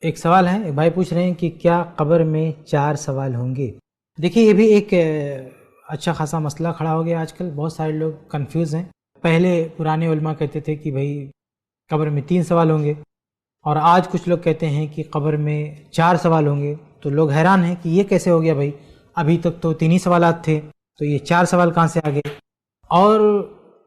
ایک سوال ہے، ایک بھائی پوچھ رہے ہیں کہ کیا قبر میں 4 سوال ہوں گے؟ دیکھیے یہ بھی ایک اچھا خاصا مسئلہ کھڑا ہو گیا، آج کل بہت سارے لوگ کنفیوز ہیں۔ پہلے پرانے علماء کہتے تھے کہ بھائی قبر میں 3 سوال ہوں گے، اور آج کچھ لوگ کہتے ہیں کہ قبر میں 4 سوال ہوں گے۔ تو لوگ حیران ہیں کہ یہ کیسے ہو گیا بھائی، ابھی تک تو 3 ہی سوالات تھے، تو یہ 4 سوال کہاں سے آ گئے؟ اور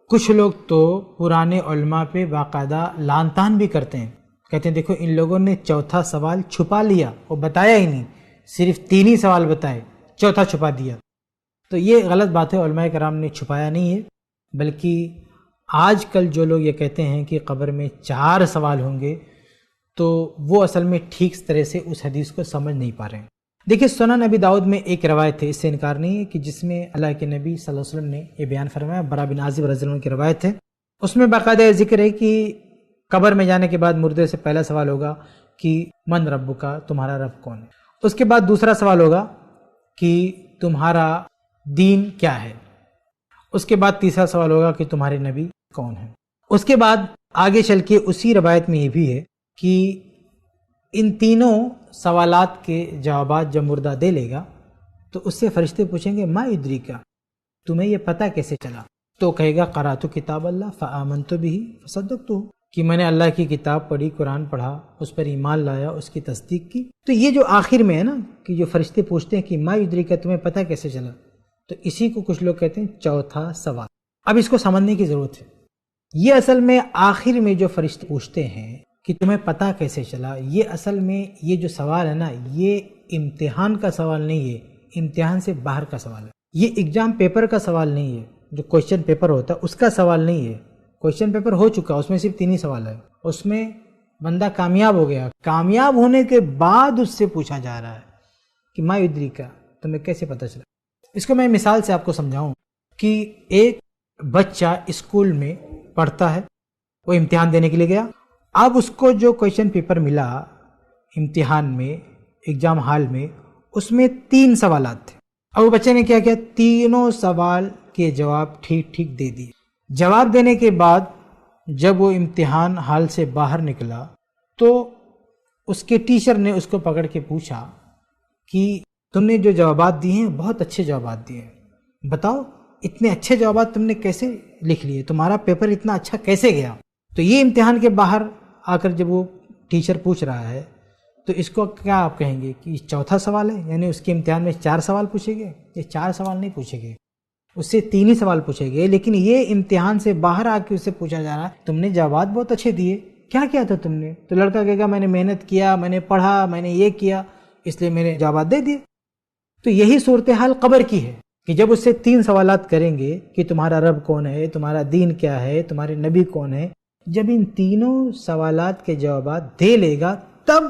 کچھ لوگ تو پرانے علماء پہ باقاعدہ لعن طعن بھی کرتے ہیں، کہتے ہیں دیکھو ان لوگوں نے چوتھا سوال چھپا لیا، وہ بتایا ہی نہیں، صرف 3 ہی سوال بتائے، چوتھا چھپا دیا۔ تو یہ غلط بات ہے، علماء کرام نے چھپایا نہیں ہے، بلکہ آج کل جو لوگ یہ کہتے ہیں کہ قبر میں 4 سوال ہوں گے، تو وہ اصل میں ٹھیک طرح سے اس حدیث کو سمجھ نہیں پا رہے ہیں۔ دیکھیں سنن نبی داؤد میں ایک روایت ہے، اس سے انکار نہیں ہے، کہ جس میں اللہ کے نبی صلی اللہ علیہ وسلم نے یہ بیان فرمایا، برا بن عازب رضی اللہ عنہ کی روایت ہے، اس میں باقاعدہ ذکر ہے کہ قبر میں جانے کے بعد مردے سے پہلا سوال ہوگا کہ من رب کا، تمہارا رب کون ہے؟ اس کے بعد دوسرا سوال ہوگا کہ تمہارا دین کیا ہے؟ اس کے بعد تیسرا سوال ہوگا کہ تمہارے نبی کون ہیں؟ اس کے بعد آگے چل کے اسی روایت میں یہ بھی ہے کہ ان تینوں سوالات کے جوابات جب مردہ دے لے گا تو اس سے فرشتے پوچھیں گے ما یدریکا، تمہیں یہ پتہ کیسے چلا؟ تو کہے گا قرأت کتاب اللہ فآمنت بہ فصدقتہ، کہ میں نے اللہ کی کتاب پڑھی، قرآن پڑھا، اس پر ایمان لایا، اس کی تصدیق کی۔ تو یہ جو آخر میں ہے نا کہ جو فرشتے پوچھتے ہیں کہ ما یدریکا، تمہیں پتہ کیسے چلا، تو اسی کو کچھ لوگ کہتے ہیں چوتھا سوال۔ اب اس کو سمجھنے کی ضرورت ہے، یہ اصل میں آخر میں جو فرشتے پوچھتے ہیں کہ تمہیں پتہ کیسے چلا، یہ اصل میں یہ جو سوال ہے نا، یہ امتحان کا سوال نہیں ہے، امتحان سے باہر کا سوال ہے۔ یہ ایگزام پیپر کا سوال نہیں ہے، جو کویشچن پیپر ہوتا ہے اس کا سوال نہیں ہے۔ کویشچن پیپر ہو چکا، اس میں صرف 3 ہی سوال ہے، اس میں بندہ کامیاب ہو گیا، کامیاب ہونے کے بعد اس سے پوچھا جا رہا ہے کہ ما یدریکا، تمہیں کیسے پتہ چلا۔ اس کو میں مثال سے آپ کو سمجھاؤں کہ ایک بچہ اسکول میں پڑھتا ہے، وہ امتحان دینے کے لیے گیا، اب اس کو جو کویشچن پیپر ملا امتحان میں، ایگزام ہال میں، اس میں 3 سوالات تھے۔ اب وہ بچے نے کیا کیا، تینوں سوال کے جواب ٹھیک ٹھیک دے دیے۔ جواب دینے کے بعد جب وہ امتحان ہال سے باہر نکلا تو اس کے ٹیچر نے اس کو پکڑ کے پوچھا کہ تم نے جو جوابات دیے ہیں بہت اچھے جوابات دیے ہیں، بتاؤ اتنے اچھے جوابات تم نے کیسے لکھ لیے، تمہارا پیپر اتنا اچھا کیسے گیا؟ تو یہ امتحان کے باہر آ کر جب وہ ٹیچر پوچھ رہا ہے تو اس کو کیا آپ کہیں گے کہ چوتھا سوال ہے، یعنی اس کے امتحان میں 4 سوال پوچھے گئے؟ یہ 4 سوال نہیں پوچھے گئے، اس سے 3 ہی سوال پوچھے گئے، لیکن یہ امتحان سے باہر آ کے اس سے پوچھا جا رہا ہے تم نے جوابات بہت اچھے دیے، کیا کیا تھا تم نے؟ تو لڑکا کہے گا میں نے محنت کیا، میں نے پڑھا، میں نے یہ کیا، اس لیے میں نے جوابات دے دیے۔ تو یہی صورتحال قبر کی ہے کہ جب اس سے 3 سوالات کریں گے کہ تمہارا رب کون ہے، تمہارا دین کیا ہے، تمہارے نبی کون ہے، جب ان تینوں سوالات کے جوابات دے لے گا تب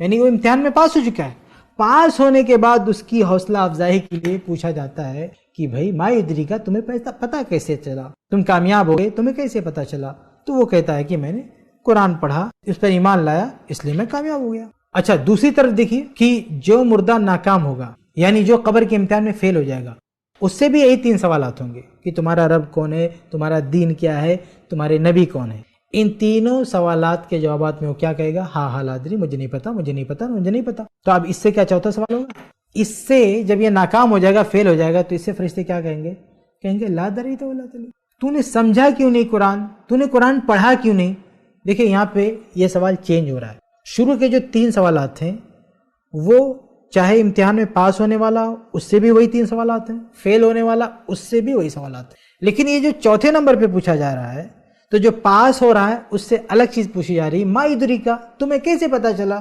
یعنی وہ امتحان میں پاس ہو چکا ہے۔ پاس ہونے کے بعد اس کی حوصلہ افزائی کے لیے پوچھا جاتا ہے کہ بھائی ما یدریکا، تمہیں پتہ کیسے چلا، تم کامیاب ہو گئے، تمہیں کیسے پتہ چلا؟ تو وہ کہتا ہے کہ میں نے قرآن پڑھا، اس پر ایمان لایا، اس لیے میں کامیاب ہو گیا۔ اچھا دوسری طرف دیکھیے کہ جو مردہ ناکام ہوگا، یعنی جو قبر کے امتحان میں فیل ہو جائے گا، اس سے بھی یہی 3 سوالات ہوں گے کہ تمہارا رب کون ہے، تمہارا دین کیا ہے، تمہارے نبی کون ہے۔ ان تینوں سوالات کے جوابات میں وہ کیا کہے گا، ہاں لادری، مجھے نہیں پتا، مجھے نہیں پتا، مجھے نہیں پتا۔ تو اب اس سے کیا چوتھا سوال ہوگا؟ اس سے جب یہ ناکام ہو جائے گا، فیل ہو جائے گا، تو اس سے فرشتے کیا کہیں گے؟ کہیں گے لا دری تو لا دری، تو نے سمجھا کیوں نہیں قرآن، تو نے قرآن پڑھا کیوں نہیں؟ دیکھیں یہاں پہ یہ سوال چینج ہو رہا ہے۔ شروع کے جو 3 سوالات ہیں وہ چاہے امتحان میں پاس ہونے والا ہو اس سے بھی وہی 3 سوالات ہیں، فیل ہونے والا اس سے بھی وہی سوالات ہیں، لیکن یہ جو چوتھے نمبر پہ پوچھا جا رہا ہے تو جو پاس ہو رہا ہے اس سے الگ چیز پوچھی جا رہی ہے، ما یدریکا، تمہیں کیسے پتا چلا،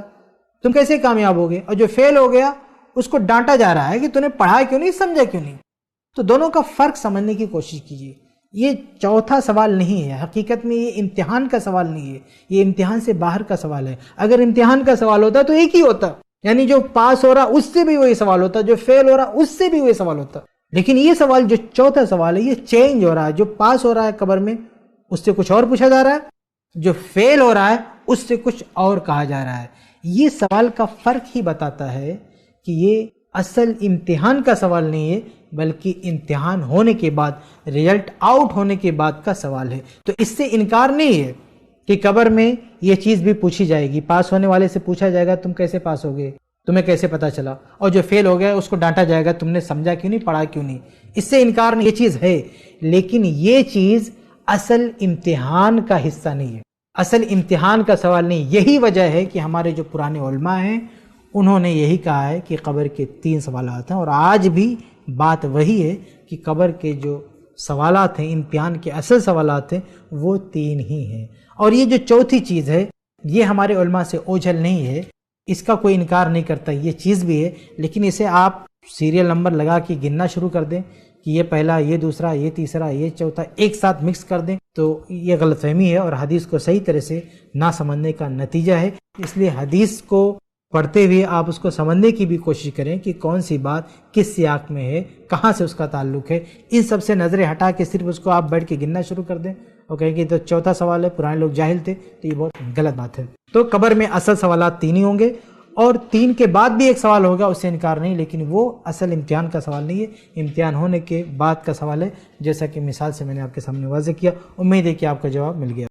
تم کیسے کامیاب ہو گئے؟ اور جو فیل ہو گیا اس کو ڈانٹا جا رہا ہے کہ تم نے پڑھا کیوں نہیں، سمجھا کیوں نہیں۔ تو دونوں کا فرق سمجھنے کی کوشش کیجیے۔ یہ چوتھا سوال نہیں ہے، حقیقت میں یہ امتحان کا سوال نہیں ہے، یہ امتحان سے باہر کا سوال ہے۔ اگر امتحان کا سوال ہوتا تو ایک ہی ہوتا، یعنی جو پاس ہو رہا اس سے بھی وہی سوال ہوتا، جو فیل ہو رہا اس سے بھی وہی سوال ہوتا، لیکن یہ سوال جو چوتھا سوال ہے یہ چینج ہو رہا ہے۔ جو پاس ہو رہا ہے قبر میں اس سے کچھ اور پوچھا جا رہا ہے، جو فیل ہو رہا ہے اس سے کچھ اور کہا جا رہا ہے۔ یہ سوال کا فرق ہی بتاتا ہے کہ یہ اصل امتحان کا سوال نہیں ہے، بلکہ امتحان ہونے کے بعد، ریزلٹ آؤٹ ہونے کے بعد کا سوال ہے۔ تو اس سے انکار نہیں ہے کہ قبر میں یہ چیز بھی پوچھی جائے گی. پاس ہونے والے سے پوچھا جائے گا تم کیسے پاس ہو گئے, تمہیں کیسے پتا چلا, اور جو فیل ہو گیا اس کو ڈانٹا جائے گا تم نے سمجھا کیوں نہیں, پڑھا کیوں نہیں. اس سے انکار نہیں, یہ چیز ہے, لیکن یہ چیز اصل امتحان کا حصہ نہیں ہے, اصل امتحان کا سوال نہیں. یہی وجہ ہے کہ ہمارے جو پرانے علماء ہیں انہوں نے یہی کہا ہے کہ قبر کے 3 سوالات ہیں, اور آج بھی بات وہی ہے کہ قبر کے جو سوالات ہیں, امتحان کے اصل سوالات ہیں, وہ 3 ہی ہیں. اور یہ جو چوتھی چیز ہے یہ ہمارے علماء سے اوجھل نہیں ہے, اس کا کوئی انکار نہیں کرتا, یہ چیز بھی ہے, لیکن اسے آپ سیریل نمبر لگا کے گننا شروع کر دیں کہ یہ پہلا, یہ دوسرا, یہ تیسرا, یہ چوتھا, ایک ساتھ مکس کر دیں تو یہ غلط فہمی ہے اور حدیث کو صحیح طرح سے نہ سمجھنے کا نتیجہ ہے. اس لیے حدیث کو پڑھتے ہوئے آپ اس کو سمجھنے کی بھی کوشش کریں کہ کون سی بات کس سیاق میں ہے, کہاں سے اس کا تعلق ہے. ان سب سے نظریں ہٹا کے صرف اس کو آپ بیٹھ کے گننا شروع کر دیں اور کہیں کہ تو چوتھا سوال ہے, پرانے لوگ جاہل تھے, تو یہ بہت غلط بات ہے. تو قبر میں اصل سوالات 3 ہی ہوں گے, اور 3 کے بعد بھی ایک سوال ہوگا, اس سے انکار نہیں, لیکن وہ اصل امتحان کا سوال نہیں ہے, امتحان ہونے کے بعد کا سوال ہے, جیسا کہ مثال سے میں نے آپ کے سامنے واضح کیا. امید ہے کہ آپ کا جواب مل گیا.